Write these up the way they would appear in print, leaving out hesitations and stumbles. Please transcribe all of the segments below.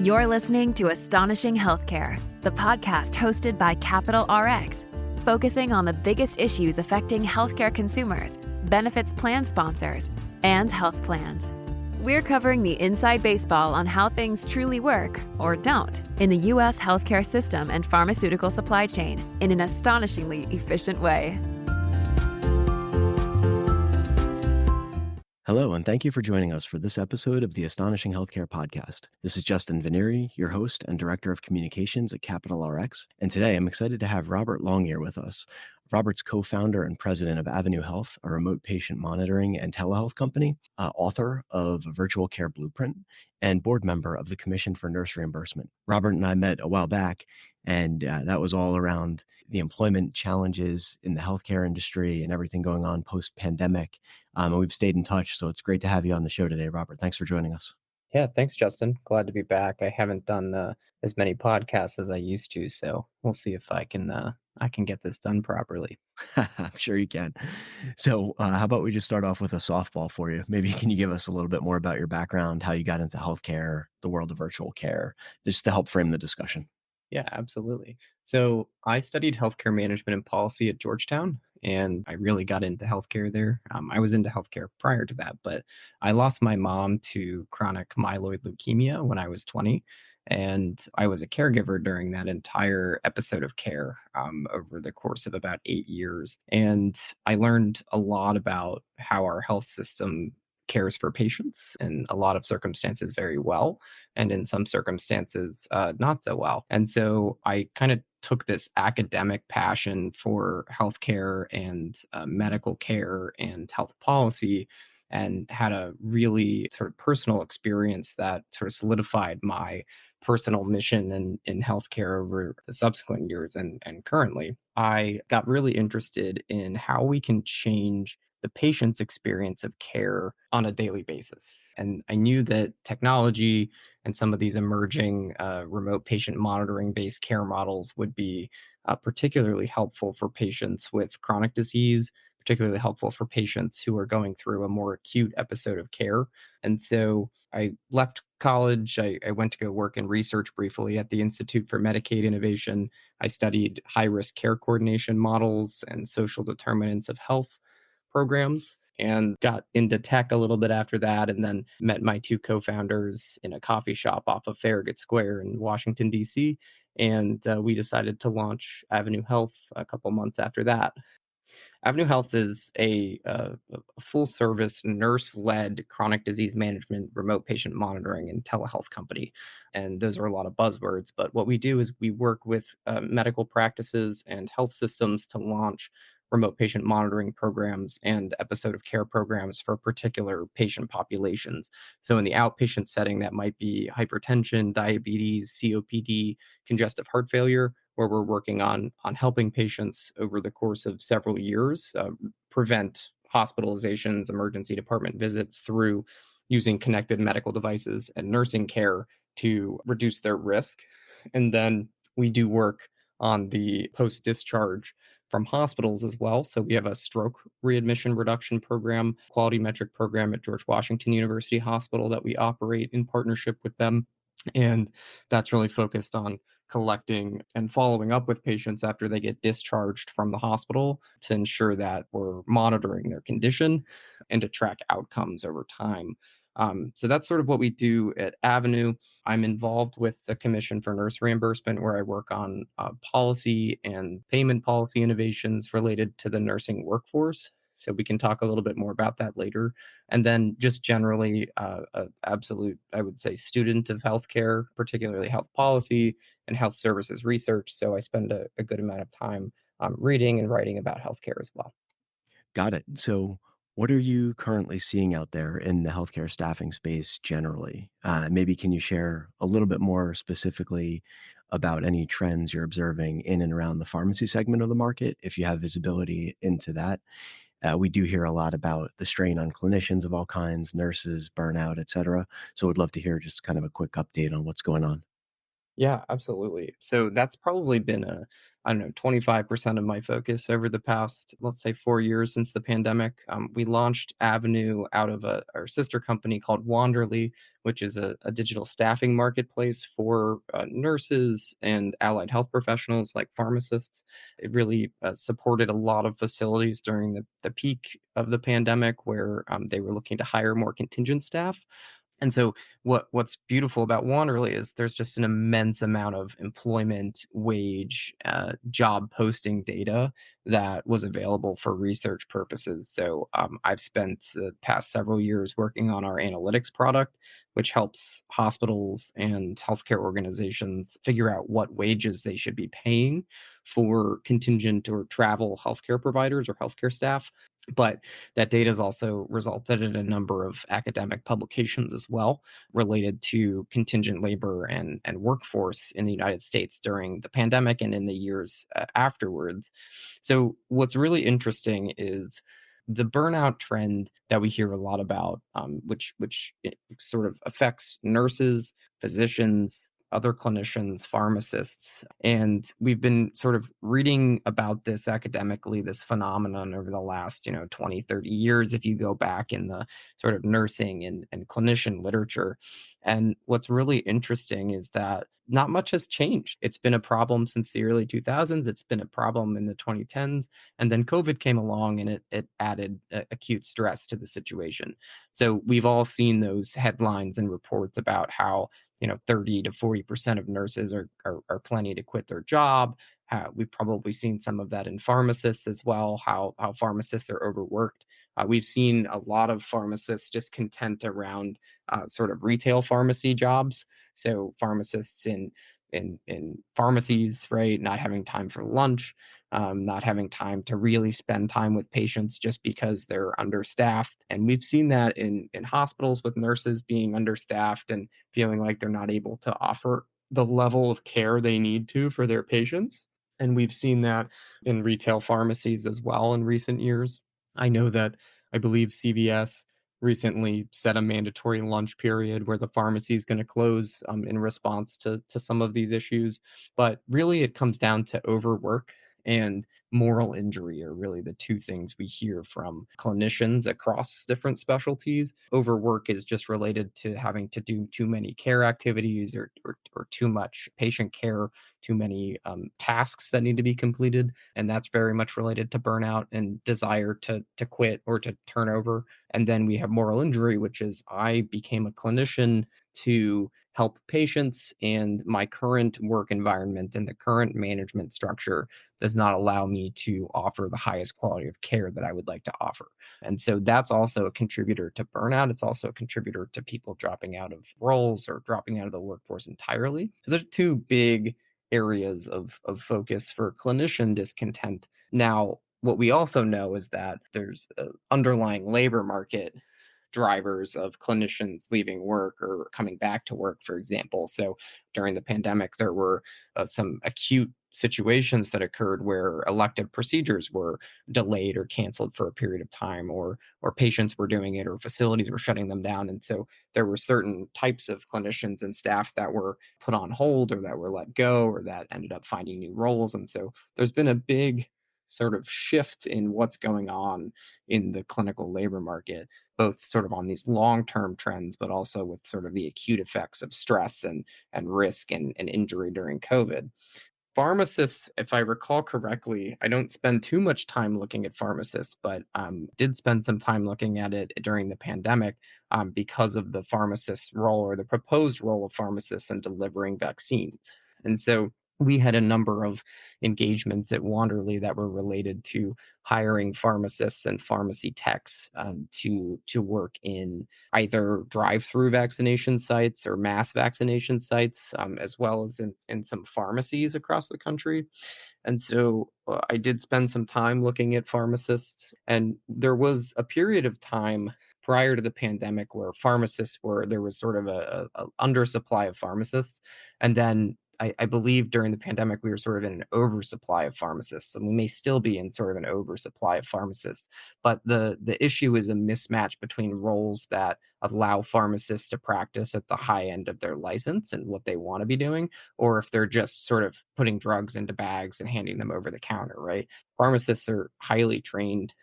You're listening to Astonishing Healthcare, the podcast hosted by Capital RX, focusing on the biggest issues affecting healthcare consumers, benefits plan sponsors, and health plans. We're covering the inside baseball on how things truly work, or don't, in the U.S. healthcare system and pharmaceutical supply chain in an astonishingly efficient way. Hello, and thank you for joining us for this episode of the Astonishing Healthcare Podcast. This is Justin Veneri, your host and Director of Communications at Capital RX, and today I'm excited to have Robert Longyear with us. Robert's co-founder and president of AH013 Health, a remote patient monitoring and telehealth company, author of Virtual Care Blueprint, and board member of the Commission for Nurse Reimbursement. Robert and I met a while back, and that was all around the employment challenges in the healthcare industry and everything going on post-pandemic. And we've stayed in touch, so it's great to have you on the show today, Robert. Thanks for joining us. Yeah, thanks, Justin. Glad to be back. I haven't done as many podcasts as I used to, so we'll see if I can get this done properly. I'm sure you can. So how about we just start off with a softball for you? Maybe can you give us a little bit more about your background, how you got into healthcare, the world of virtual care, just to help frame the discussion? Yeah, absolutely. So I studied healthcare management and policy at Georgetown, and I really got into healthcare there. I was into healthcare prior to that, but I lost my mom to chronic myeloid leukemia when I was 20. And I was a caregiver during that entire episode of care over the course of about 8 years. And I learned a lot about how our health system cares for patients in a lot of circumstances very well, and in some circumstances not so well. And so I kind of took this academic passion for healthcare and medical care and health policy, and had a really sort of personal experience that sort of solidified my personal mission in healthcare over the subsequent years. And currently, I got really interested in how we can change the patient's experience of care on a daily basis. And I knew that technology and some of these emerging remote patient monitoring based care models would be particularly helpful for patients with chronic disease, particularly helpful for patients who are going through a more acute episode of care. And so I left college. I went to go work in research briefly at the Institute for Medicaid Innovation. I studied high risk care coordination models and social determinants of health programs, and got into tech a little bit after that, and then met my two co-founders in a coffee shop off of Farragut Square in Washington, D.C. And we decided to launch AH013 Health a couple months after that. AH013 Health is a full-service, nurse-led chronic disease management, remote patient monitoring, and telehealth company. And those are a lot of buzzwords, but what we do is we work with medical practices and health systems to launch remote patient monitoring programs and episode of care programs for particular patient populations. So in the outpatient setting, that might be hypertension, diabetes, COPD, congestive heart failure, where we're working on helping patients over the course of several years prevent hospitalizations, emergency department visits through using connected medical devices and nursing care to reduce their risk. And then we do work on the post-discharge from hospitals as well. So we have a stroke readmission reduction program, quality metric program at George Washington University Hospital that we operate in partnership with them. And that's really focused on collecting and following up with patients after they get discharged from the hospital to ensure that we're monitoring their condition and to track outcomes over time. So that's sort of what we do at AH013. I'm involved with the Commission for Nurse Reimbursement, where I work on policy and payment policy innovations related to the nursing workforce. So we can talk a little bit more about that later. And then just generally, a absolute, I would say, student of healthcare, particularly health policy and health services research. So I spend a good amount of time reading and writing about healthcare as well. Got it. So what are you currently seeing out there in the healthcare staffing space generally? Maybe can you share a little bit more specifically about any trends you're observing in and around the pharmacy segment of the market, if you have visibility into that? We do hear a lot about the strain on clinicians of all kinds, nurses, burnout, et cetera. So would love to hear just kind of a quick update on what's going on. Yeah, absolutely. So that's probably been I don't know, 25% of my focus over the past, let's say, 4 years since the pandemic. We launched Avenue out of our sister company called Wanderly, which is a digital staffing marketplace for nurses and allied health professionals like pharmacists. It really supported a lot of facilities during the peak of the pandemic where they were looking to hire more contingent staff. And so what's beautiful about Wanderly is there's just an immense amount of employment, wage, job posting data that was available for research purposes. So I've spent the past several years working on our analytics product, which helps hospitals and healthcare organizations figure out what wages they should be paying for contingent or travel healthcare providers or healthcare staff. But that data has also resulted in a number of academic publications as well related to contingent labor and workforce in the United States during the pandemic and in the years afterwards. So, what's really interesting is the burnout trend that we hear a lot about, which it sort of affects nurses, physicians, other clinicians, pharmacists. And we've been sort of reading about this academically, this phenomenon over the last, 20, 30 years, if you go back in the sort of nursing and clinician literature. And what's really interesting is that not much has changed. It's been a problem since the early 2000s. It's been a problem in the 2010s. And then COVID came along and it added acute stress to the situation. So we've all seen those headlines and reports about how 30 to 40% of nurses are planning to quit their job. We've probably seen some of that in pharmacists as well, how pharmacists are overworked. We've seen a lot of pharmacists discontent around sort of retail pharmacy jobs. So pharmacists in pharmacies, right, not having time for lunch, not having time to really spend time with patients just because they're understaffed. And we've seen that in hospitals with nurses being understaffed and feeling like they're not able to offer the level of care they need to for their patients. And we've seen that in retail pharmacies as well in recent years. I know that I believe CVS recently set a mandatory lunch period where the pharmacy is going to close in response to some of these issues. But really, it comes down to overwork and moral injury are really the two things we hear from clinicians across different specialties. Overwork is just related to having to do too many care activities or too much patient care, too many tasks that need to be completed. And that's very much related to burnout and desire to quit or to turn over. And then we have moral injury, which is I became a clinician to help patients, and my current work environment and the current management structure does not allow me to offer the highest quality of care that I would like to offer. And so that's also a contributor to burnout. It's also a contributor to people dropping out of roles or dropping out of the workforce entirely. So there's two big areas of focus for clinician discontent. Now, what we also know is that there's an underlying labor market drivers of clinicians leaving work or coming back to work, for example. So during the pandemic, there were some acute situations that occurred where elective procedures were delayed or canceled for a period of time, or patients were doing it, or facilities were shutting them down. And so there were certain types of clinicians and staff that were put on hold or that were let go or that ended up finding new roles. And so there's been a big sort of shift in what's going on in the clinical labor market, both sort of on these long-term trends, but also with sort of the acute effects of stress and risk and injury during COVID. Pharmacists, if I recall correctly, I don't spend too much time looking at pharmacists, but did spend some time looking at it during the pandemic because of the pharmacist's role or the proposed role of pharmacists in delivering vaccines. And so we had a number of engagements at Wanderly that were related to hiring pharmacists and pharmacy techs to work in either drive-through vaccination sites or mass vaccination sites, as well as in some pharmacies across the country. And so I did spend some time looking at pharmacists, and there was a period of time prior to the pandemic where there was sort of a undersupply of pharmacists, and then I believe during the pandemic, we were sort of in an oversupply of pharmacists, and we may still be in sort of an oversupply of pharmacists. But the issue is a mismatch between roles that allow pharmacists to practice at the high end of their license and what they want to be doing, or if they're just sort of putting drugs into bags and handing them over the counter, right? Pharmacists are highly trained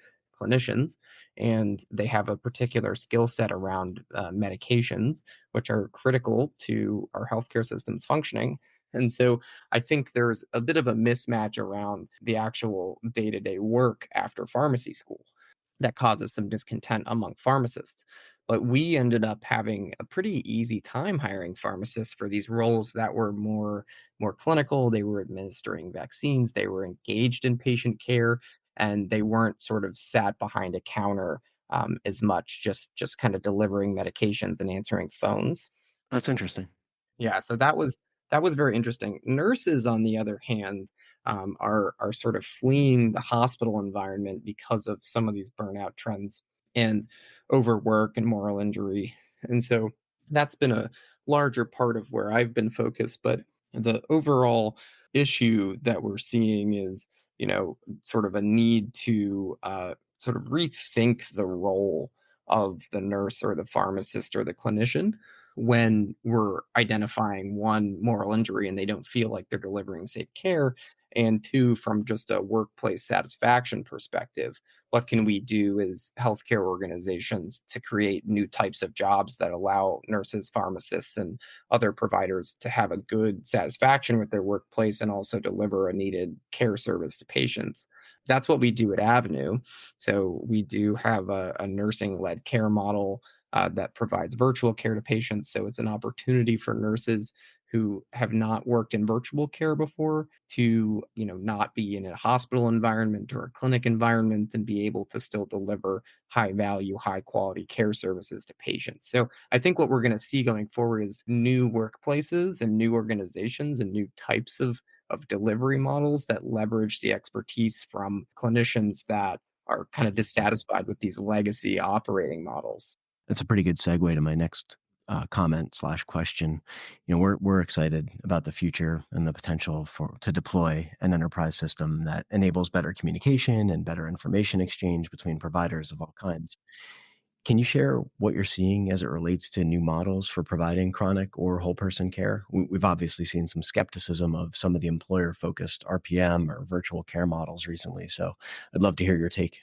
clinicians, and they have a particular skill set around medications, which are critical to our healthcare system's functioning. And so I think there's a bit of a mismatch around the actual day to day work after pharmacy school that causes some discontent among pharmacists. But we ended up having a pretty easy time hiring pharmacists for these roles that were more clinical. They were administering vaccines, they were engaged in patient care, and they weren't sort of sat behind a counter as much, just kind of delivering medications and answering phones. That's interesting. Yeah, so that was very interesting. Nurses, on the other hand, are sort of fleeing the hospital environment because of some of these burnout trends and overwork and moral injury. And so that's been a larger part of where I've been focused. But the overall issue that we're seeing is, sort of a need to sort of rethink the role of the nurse or the pharmacist or the clinician when we're identifying one, moral injury and they don't feel like they're delivering safe care, and two, from just a workplace satisfaction perspective, what can we do as healthcare organizations to create new types of jobs that allow nurses, pharmacists, and other providers to have a good satisfaction with their workplace and also deliver a needed care service to patients? That's what we do at Avenue. So we do have a nursing led care model that provides virtual care to patients. So it's an opportunity for nurses who have not worked in virtual care before to, not be in a hospital environment or a clinic environment and be able to still deliver high value, high quality care services to patients. So I think what we're going to see going forward is new workplaces and new organizations and new types of delivery models that leverage the expertise from clinicians that are kind of dissatisfied with these legacy operating models. That's a pretty good segue to my next comment slash question. We're excited about the future and the potential for to deploy an enterprise system that enables better communication and better information exchange between providers of all kinds. Can you share what you're seeing as it relates to new models for providing chronic or whole person care? We've obviously seen some skepticism of some of the employer focused RPM or virtual care models recently. So I'd love to hear your take.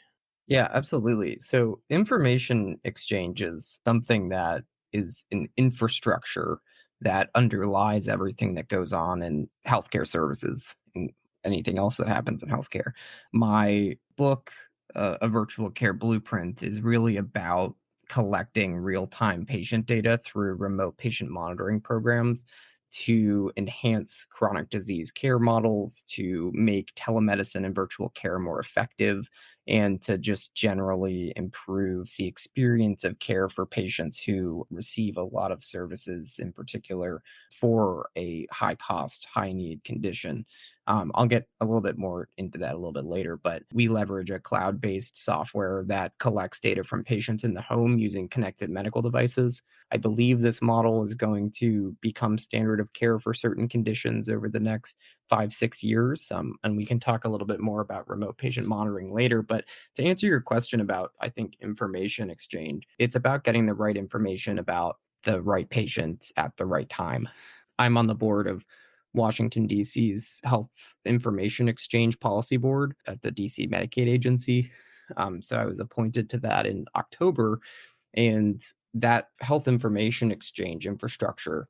Yeah, absolutely. So information exchange is something that is an infrastructure that underlies everything that goes on in healthcare services and anything else that happens in healthcare. My book, A Virtual Care Blueprint, is really about collecting real time patient data through remote patient monitoring programs to enhance chronic disease care models, to make telemedicine and virtual care more effective, and to just generally improve the experience of care for patients who receive a lot of services, in particular for a high cost, high need condition. I'll get a little bit more into that a little bit later, but we leverage a cloud based software that collects data from patients in the home using connected medical devices. I believe this model is going to become standard of care for certain conditions over the next 5, 6 years. And we can talk a little bit more about remote patient monitoring later. But to answer your question about, I think, information exchange, it's about getting the right information about the right patient at the right time. I'm on the board of Washington, D.C.'s Health Information Exchange Policy Board at the D.C. Medicaid Agency. So I was appointed to that in October, and that health information exchange infrastructure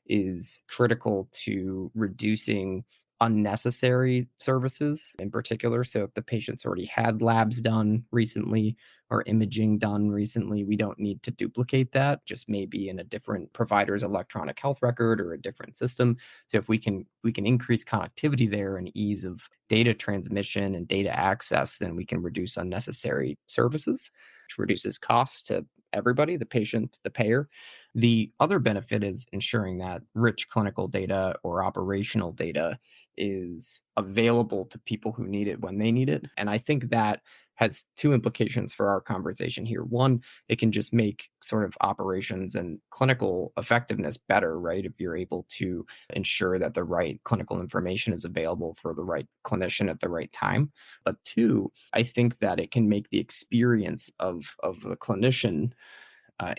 is critical to reducing unnecessary services in particular. So if the patient's already had labs done recently or imaging done recently, we don't need to duplicate that, just maybe in a different provider's electronic health record or a different system. So if we can increase connectivity there and ease of data transmission and data access, then we can reduce unnecessary services, which reduces costs to everybody, the patient, the payer. The other benefit is ensuring that rich clinical data or operational data is available to people who need it when they need it. And I think that has two implications for our conversation here. One, it can just make sort of operations and clinical effectiveness better, right? If you're able to ensure that the right clinical information is available for the right clinician at the right time. But two, I think that it can make the experience of the clinician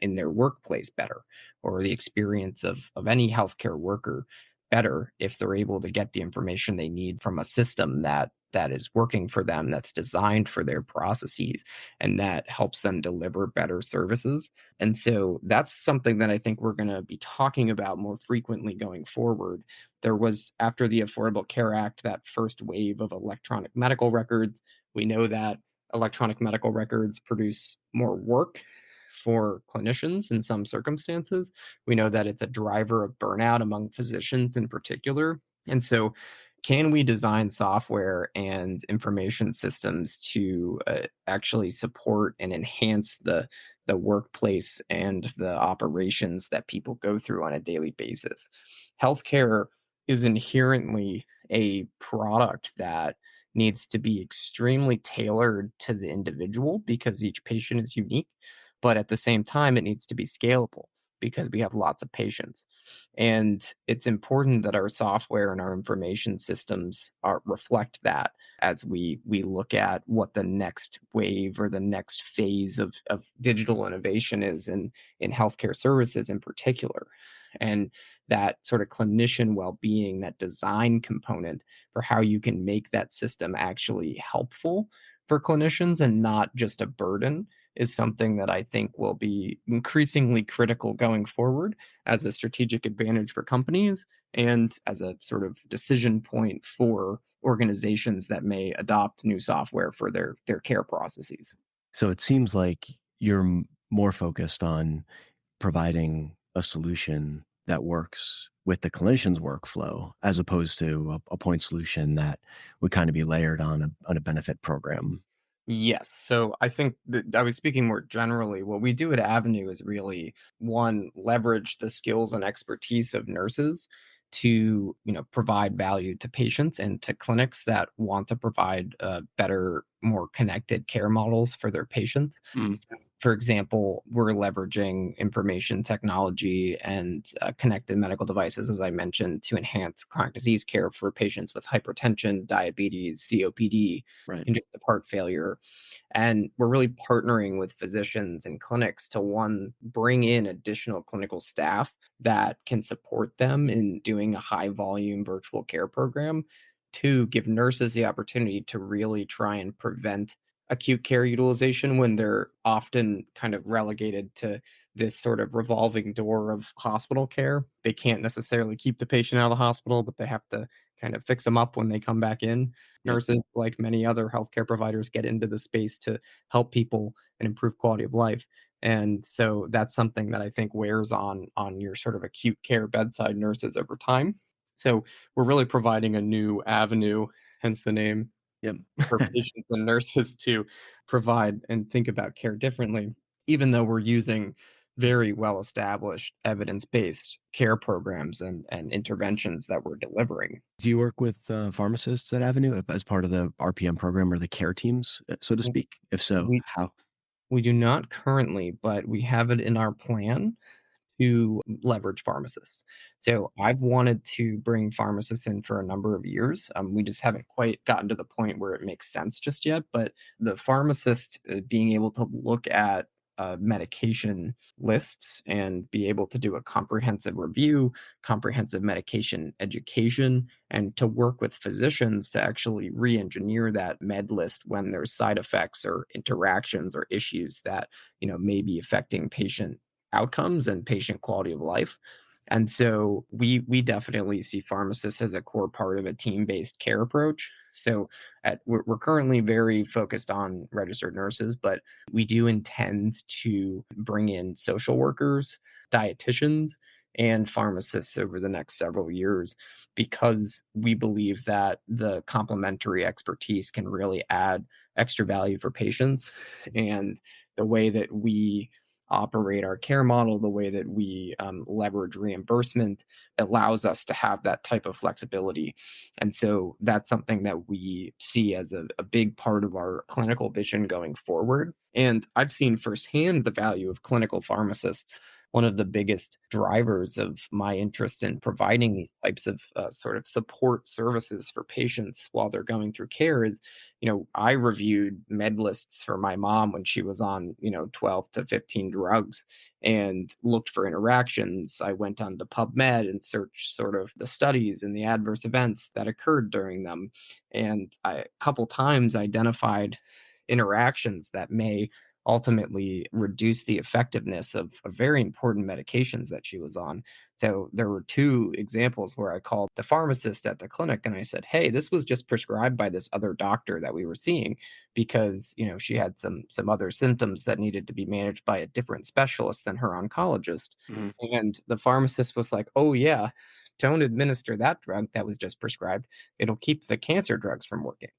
in their workplace better, or the experience of any healthcare worker better if they're able to get the information they need from a system that is working for them, that's designed for their processes, and that helps them deliver better services. And so that's something that I think we're going to be talking about more frequently going forward. There was, after the Affordable Care Act, that first wave of electronic medical records. We know that electronic medical records produce more work for clinicians in some circumstances. We know that it's a driver of burnout among physicians in particular. And so, can we design software and information systems to actually support and enhance the workplace and the operations that people go through on a daily basis? Healthcare is inherently a product that needs to be extremely tailored to the individual because each patient is unique, but at the same time, it needs to be scalable because we have lots of patients. And it's important that our software and our information systems reflect that as we look at what the next wave or the next phase of digital innovation is in healthcare services in particular. And that sort of clinician well-being, that design component for how you can make that system actually helpful for clinicians and not just a burden, is something that I think will be increasingly critical going forward as a strategic advantage for companies and as a sort of decision point for organizations that may adopt new software for their care processes. So it seems like you're more focused on providing a solution that works with the clinician's workflow as opposed to a point solution that would kind of be layered on a benefit program. Yes. So I think that I was speaking more generally. What we do at Avenue is really, one, leverage the skills and expertise of nurses to, provide value to patients and to clinics that want to provide better, more connected care models for their patients. Mm. So, for example, we're leveraging information technology and connected medical devices, as I mentioned, to enhance chronic disease care for patients with hypertension, diabetes, COPD, Right. congestive heart failure. And we're really partnering with physicians and clinics to, one, bring in additional clinical staff that can support them in doing a high volume virtual care program. Two, give nurses the opportunity to really try and prevent acute care utilization when they're often kind of relegated to this sort of revolving door of hospital care. They can't necessarily keep the patient out of the hospital, but they have to kind of fix them up when they come back in. Yep. Nurses, like many other healthcare providers, get into the space to help people and improve quality of life. And so that's something that I think wears on your sort of acute care bedside nurses over time. So we're really providing a new avenue, hence the name, Yep. for patients and nurses to provide and think about care differently, even though we're using very well established evidence based care programs and interventions that we're delivering. Do you work with pharmacists at Avenue as part of the RPM program or the care teams, so to speak? If so, We how? we do not currently, but we have it in our plan to leverage pharmacists. So I've wanted to bring pharmacists in for a number of years. We just haven't quite gotten to the point where it makes sense just yet. But the pharmacist being able to look at medication lists and be able to do a comprehensive review, comprehensive medication education, and to work with physicians to actually re-engineer that med list when there's side effects or interactions or issues that may be affecting patient outcomes and patient quality of life. And so we definitely see pharmacists as a core part of a team-based care approach. So we're currently very focused on registered nurses, but we do intend to bring in social workers, dietitians, and pharmacists over the next several years because we believe that the complementary expertise can really add extra value for patients. And the way that we operate our care model, the way that we leverage reimbursement allows us to have that type of flexibility. And so that's something that we see as a big part of our clinical vision going forward. And I've seen firsthand the value of clinical pharmacists. One of the biggest drivers of my interest in providing these types of sort of support services for patients while they're going through care is, I reviewed med lists for my mom when she was on, 12 to 15 drugs and looked for interactions. I went on to PubMed and searched sort of the studies and the adverse events that occurred during them. And a couple times identified interactions that may ultimately reduce the effectiveness of very important medications that she was on. So there were two examples where I called the pharmacist at the clinic and I said, "Hey, this was just prescribed by this other doctor that we were seeing because, she had some other symptoms that needed to be managed by a different specialist than her oncologist." Mhm. And the pharmacist was like, "Oh yeah, don't administer that drug that was just prescribed. It'll keep the cancer drugs from working."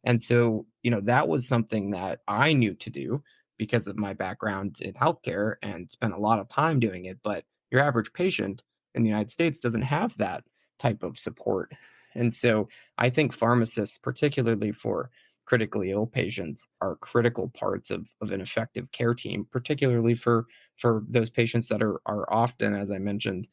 And so, that was something that I knew to do because of my background in healthcare and spent a lot of time doing it. But your average patient in the United States doesn't have that type of support. And so I think pharmacists, particularly for critically ill patients, are critical parts of an effective care team, particularly for those patients that are often, as I mentioned,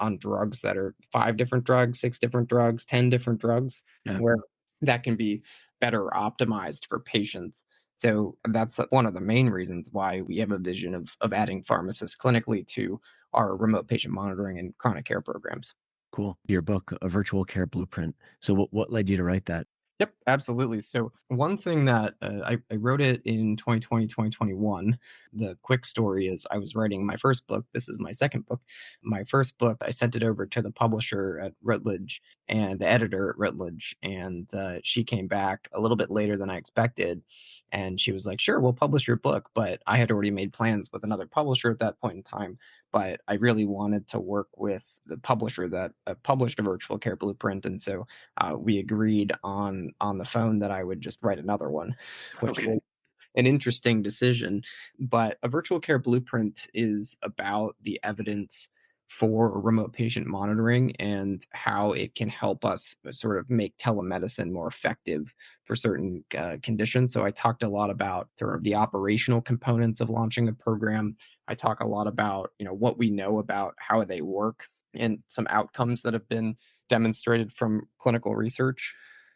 on drugs that are 5 different drugs, 6 different drugs, 10 different drugs, Yeah. where that can be better optimized for patients. So that's one of the main reasons why we have a vision of adding pharmacists clinically to our remote patient monitoring and chronic care programs. Cool. Your book, A Virtual Care Blueprint. So what led you to write that? Yep, absolutely. So one thing that I wrote it in 2020, 2021. The quick story is I was writing my first book. This is my second book. My first book, I sent it over to the publisher at Routledge and the editor at Routledge. And she came back a little bit later than I expected. And she was like, "Sure, we'll publish your book." But I had already made plans with another publisher at that point in time. But I really wanted to work with the publisher that published A Virtual Care Blueprint. And so we agreed on the phone that I would just write another one, which Okay. was an interesting decision. But a virtual care blueprint is about the evidence for remote patient monitoring and how it can help us sort of make telemedicine more effective for certain conditions. So I talked a lot about sort of the operational components of launching a program. I talk a lot about what we know about how they work and some outcomes that have been demonstrated from clinical research.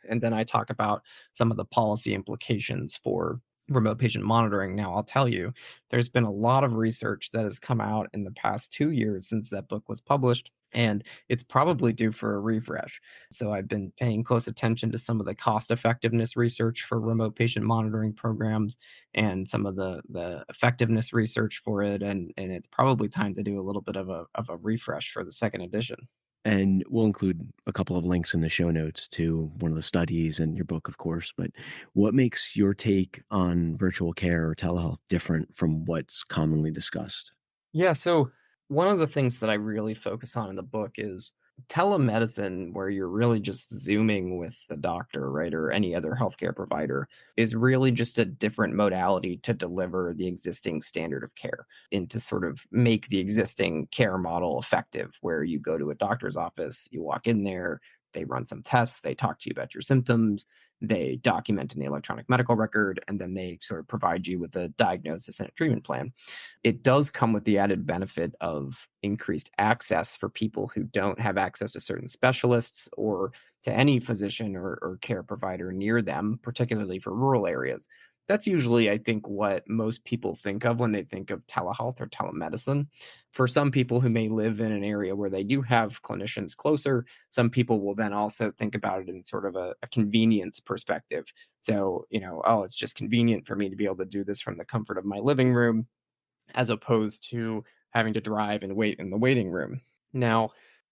And then I talk about some of the policy implications for remote patient monitoring. Now, I'll tell you, there's been a lot of research that has come out in the past 2 years since that book was published, and it's probably due for a refresh. So I've been paying close attention to some of the cost effectiveness research for remote patient monitoring programs and some of the effectiveness research for it. And it's probably time to do a little bit of a refresh for the second edition. And we'll include a couple of links in the show notes to one of the studies and your book, of course. But what makes your take on virtual care or telehealth different from what's commonly discussed? Yeah, so one of the things that I really focus on in the book is telemedicine, where you're really just zooming with the doctor, right, or any other healthcare provider, is really just a different modality to deliver the existing standard of care and to sort of make the existing care model effective, where you go to a doctor's office, you walk in there, they run some tests, they talk to you about your symptoms, they document in the electronic medical record, and then they sort of provide you with a diagnosis and a treatment plan. It does come with the added benefit of increased access for people who don't have access to certain specialists or to any physician or care provider near them, particularly for rural areas. That's usually, I think, what most people think of when they think of telehealth or telemedicine. For some people who may live in an area where they do have clinicians closer, some people will then also think about it in sort of a convenience perspective. So, oh, it's just convenient for me to be able to do this from the comfort of my living room as opposed to having to drive and wait in the waiting room. Now,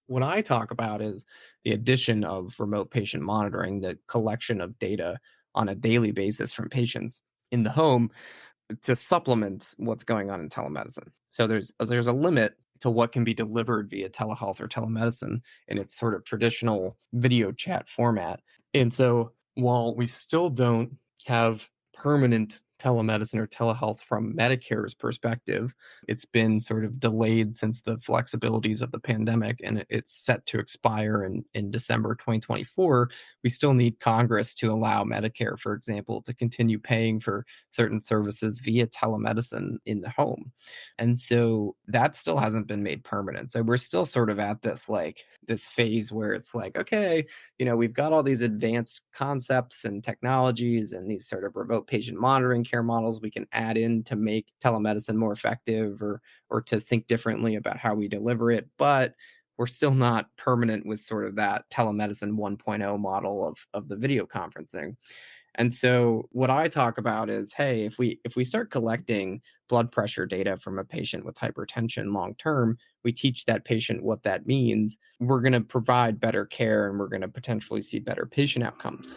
what I talk about is the addition of remote patient monitoring, the collection of data on a daily basis from patients in the home to supplement what's going on in telemedicine. So there's a limit to what can be delivered via telehealth or telemedicine in its sort of traditional video chat format. And so while we still don't have permanent telemedicine or telehealth from Medicare's perspective. It's been sort of delayed since the flexibilities of the pandemic, and it's set to expire in December 2024. We still need Congress to allow Medicare, for example, to continue paying for certain services via telemedicine in the home. And so that still hasn't been made permanent. So we're still sort of at this phase where it's like, okay, we've got all these advanced concepts and technologies and these sort of remote patient monitoring care models we can add in to make telemedicine more effective or to think differently about how we deliver it. But we're still not permanent with sort of that telemedicine 1.0 model of the video conferencing. And so what I talk about is, hey, if we start collecting blood pressure data from a patient with hypertension long term, we teach that patient what that means. We're going to provide better care and we're going to potentially see better patient outcomes.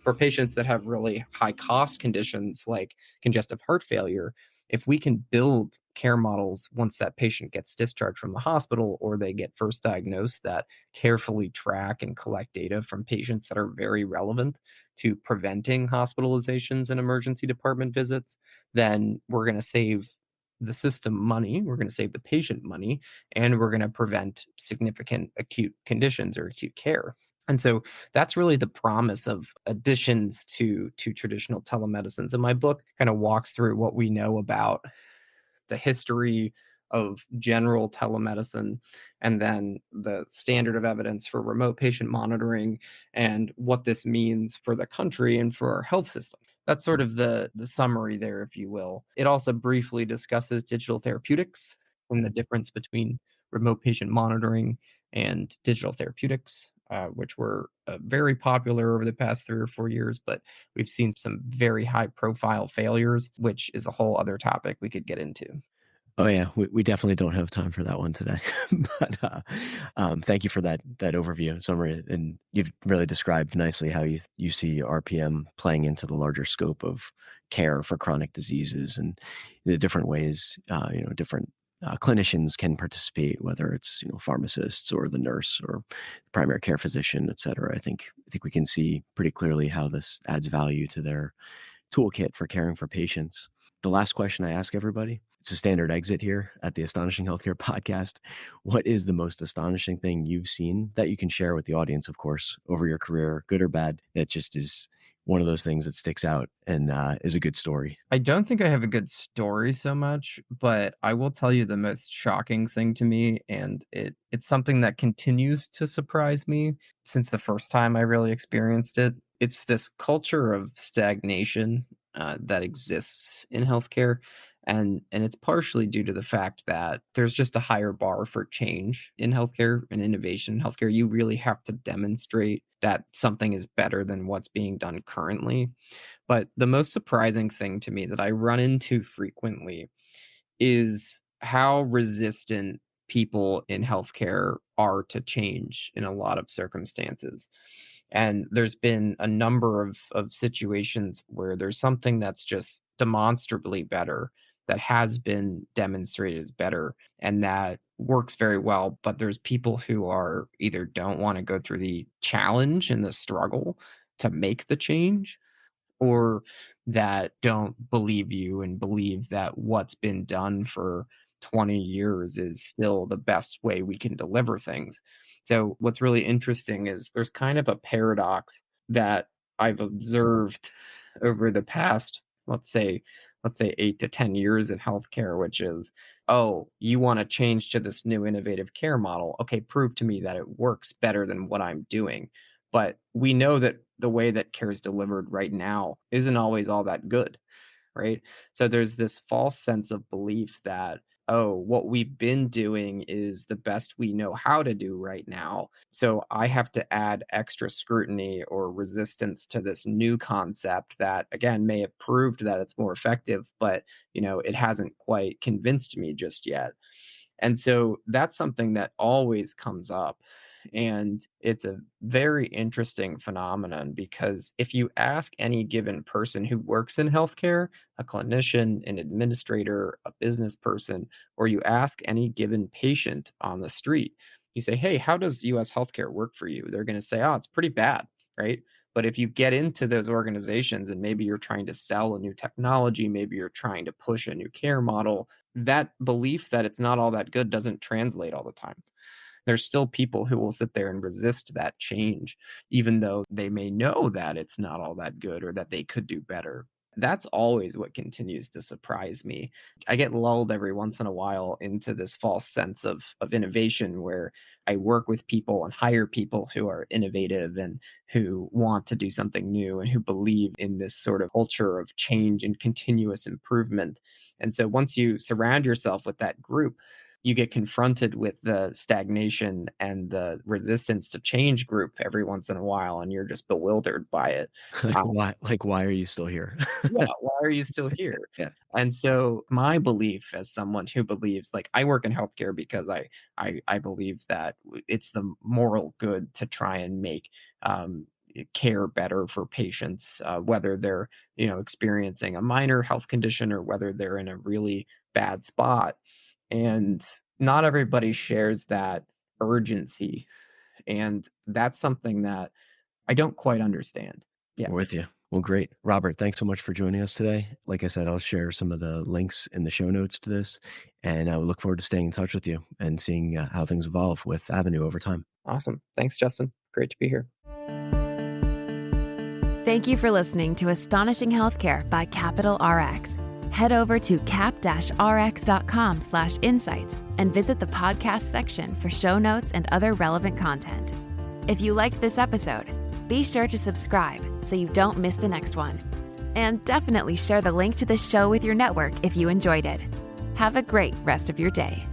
For patients that have really high cost conditions like congestive heart failure, if we can build care models once that patient gets discharged from the hospital or they get first diagnosed that carefully track and collect data from patients that are very relevant to preventing hospitalizations and emergency department visits, then we're going to save the system money, we're going to save the patient money, and we're going to prevent significant acute conditions or acute care. And so that's really the promise of additions to traditional telemedicines. And my book kind of walks through what we know about the history of general telemedicine and then the standard of evidence for remote patient monitoring and what this means for the country and for our health system. That's sort of the summary there, if you will. It also briefly discusses digital therapeutics and the difference between remote patient monitoring and digital therapeutics, which were very popular over the past 3 or 4 years, but we've seen some very high profile failures, which is a whole other topic we could get into. Oh yeah, we definitely don't have time for that one today. But thank you for that overview and summary, and you've really described nicely how you see RPM playing into the larger scope of care for chronic diseases and the different ways different clinicians can participate, whether it's pharmacists or the nurse or primary care physician, et cetera. I think we can see pretty clearly how this adds value to their toolkit for caring for patients. The last question I ask everybody, it's a standard exit here at the Astonishing Healthcare podcast. What is the most astonishing thing you've seen that you can share with the audience, of course, over your career, good or bad, that just is one of those things that sticks out and is a good story? I don't think I have a good story so much, but I will tell you the most shocking thing to me, and it's something that continues to surprise me since the first time I really experienced it. It's this culture of stagnation that exists in healthcare, and it's partially due to the fact that there's just a higher bar for change in healthcare and innovation in healthcare. You really have to demonstrate that something is better than what's being done currently. But the most surprising thing to me that I run into frequently is how resistant people in healthcare are to change in a lot of circumstances. And there's been a number of situations where there's something that's just demonstrably better that has been demonstrated as better and that works very well. But there's people who are either don't want to go through the challenge and the struggle to make the change or that don't believe you and believe that what's been done for 20 years is still the best way we can deliver things. So what's really interesting is there's kind of a paradox that I've observed over the past, let's say 8 to 10 years in healthcare, which is, oh, you want to change to this new innovative care model. Okay, prove to me that it works better than what I'm doing. But we know that the way that care is delivered right now isn't always all that good, right? So there's this false sense of belief that, oh, what we've been doing is the best we know how to do right now. So I have to add extra scrutiny or resistance to this new concept that, again, may have proved that it's more effective, but, it hasn't quite convinced me just yet. And so that's something that always comes up. And it's a very interesting phenomenon because if you ask any given person who works in healthcare, a clinician, an administrator, a business person, or you ask any given patient on the street, you say, hey, how does US healthcare work for you? They're going to say, oh, it's pretty bad, right? But if you get into those organizations and maybe you're trying to sell a new technology, maybe you're trying to push a new care model, that belief that it's not all that good doesn't translate all the time. There's still people who will sit there and resist that change, even though they may know that it's not all that good or that they could do better. That's always what continues to surprise me. I get lulled every once in a while into this false sense of innovation where I work with people and hire people who are innovative and who want to do something new and who believe in this sort of culture of change and continuous improvement. And so once you surround yourself with that group, you get confronted with the stagnation and the resistance to change group every once in a while, and you're just bewildered by it. Um, Why are you still here? yeah, why are you still here? Yeah. And so my belief as someone who believes like I work in healthcare because I believe that it's the moral good to try and make care better for patients, whether they're experiencing a minor health condition or whether they're in a really bad spot. And not everybody shares that urgency. And that's something that I don't quite understand. Yeah, I'm with you. Well, great. Robert, thanks so much for joining us today. Like I said, I'll share some of the links in the show notes to this, and I will look forward to staying in touch with you and seeing how things evolve with Avenue over time. awesome. Thanks, Justin. Great to be here. Thank you for listening to Astonishing Healthcare by Capital RX. Head over to cap-rx.com/insights and visit the podcast section for show notes and other relevant content. If you liked this episode, be sure to subscribe so you don't miss the next one. And definitely share the link to the show with your network if you enjoyed it. Have a great rest of your day.